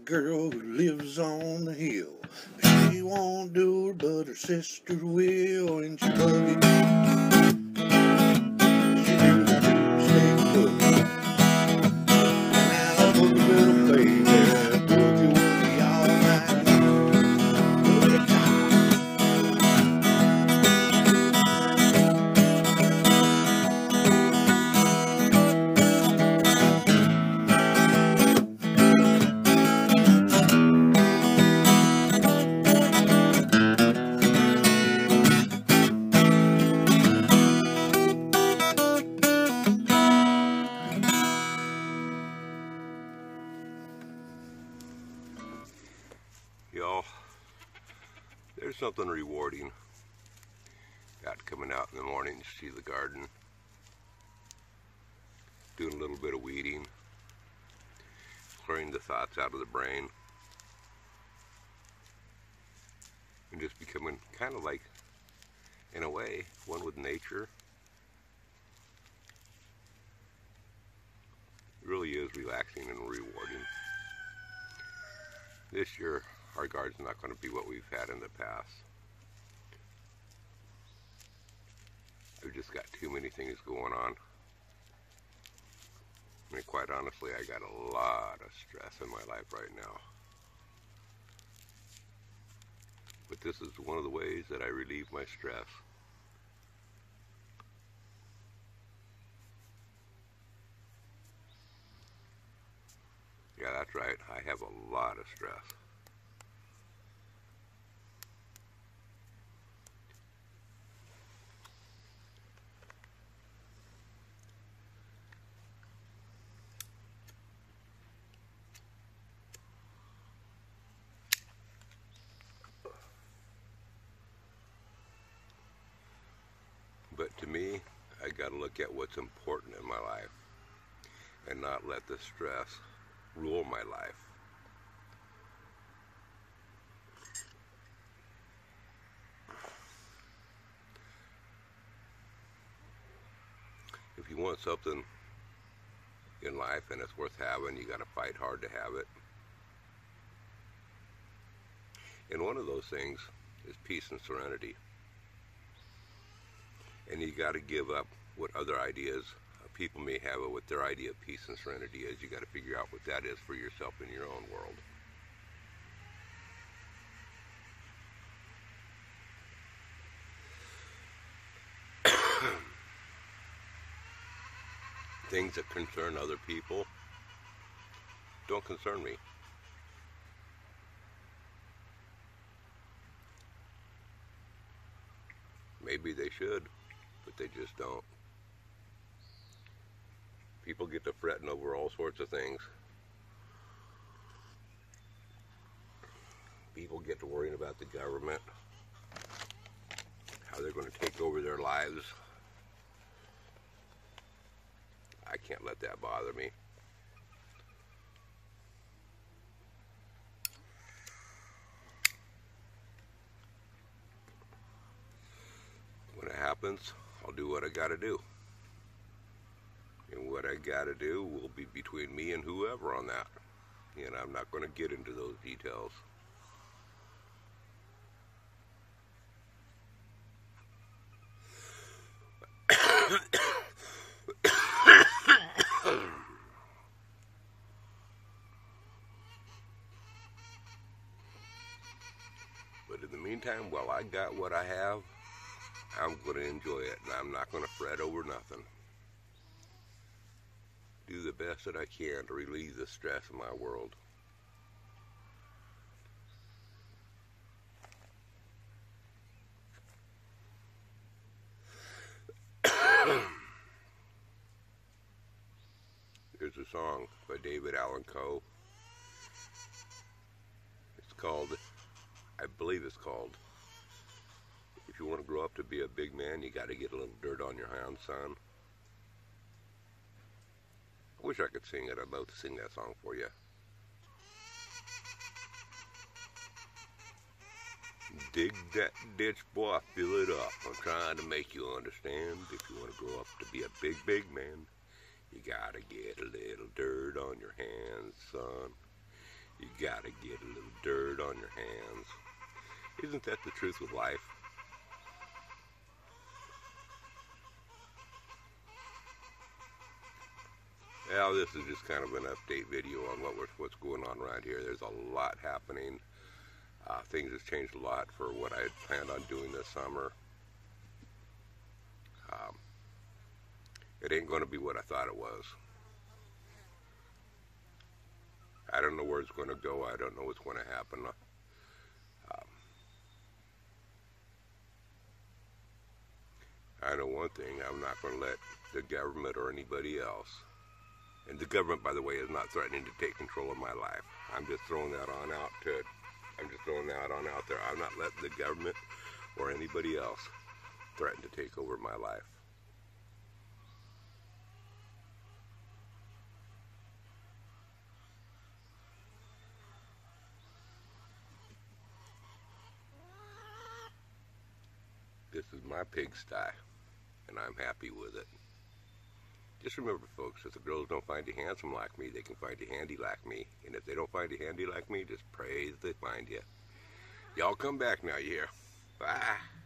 girl who lives on the hill. She won't do her, but her sister will, and she buggy. She do the Tubesteak boogie. Now boogie little baby, boogie woogie all night long. Boogie time. Y'all, there's something rewarding got coming out in the morning to see the garden. doing a little bit of weeding, clearing the thoughts out of the brain, and just becoming kind of like, in a way, one with nature. It really is relaxing and rewarding. This year, our garden's not going to be what we've had in the past. I've just got too many things going on. I mean, quite honestly, I got a lot of stress in my life right now. But this is one of the ways that I relieve my stress. Yeah, that's right. I have a lot of stress. But to me, I gotta look at what's important in my life and not let the stress rule my life. If you want something in life and it's worth having, you gotta fight hard to have it. And one of those things is peace and serenity. And you got to give up what other ideas people may have of what their idea of peace and serenity is. You got to figure out what that is for yourself in your own world. Things that concern other people don't concern me. Maybe they should, but they just don't. People get to fretting over all sorts of things. People get to worrying about the government, how they're going to take over their lives. I can't let that bother me. When it happens, I'll do what I gotta do. And what I gotta do will be between me and whoever on that. And I'm not gonna get into those details. But in the meantime, while I got what I have, I'm going to enjoy it, and I'm not going to fret over nothing. Do the best that I can to relieve the stress in my world. There's a song by David Allan Coe. It's called, I believe it's called, "If you want to grow up to be a big man, you got to get a little dirt on your hands, son." I wish I could sing it. I'd love to sing that song for you. Dig that ditch, boy, fill it up. I'm trying to make you understand. If you want to grow up to be a big, big man, you got to get a little dirt on your hands, son. You got to get a little dirt on your hands. Isn't that the truth with life? Well, this is just kind of an update video on what's going on around here. There's a lot happening. Things have changed a lot for what I had planned on doing this summer. It ain't going to be what I thought it was. I don't know where it's going to go. I don't know what's going to happen. I know one thing. I'm not going to let the government or anybody else. And the government, by the way, is not threatening to take control of my life. I'm just throwing that on out to it. I'm just throwing that on out there. I'm not letting the government or anybody else threaten to take over my life. This is my pigsty, and I'm happy with it. Just remember, folks, if the girls don't find you handsome like me, they can find you handy like me. And if they don't find you handy like me, just pray that they find you. Y'all come back now, you hear? Bye.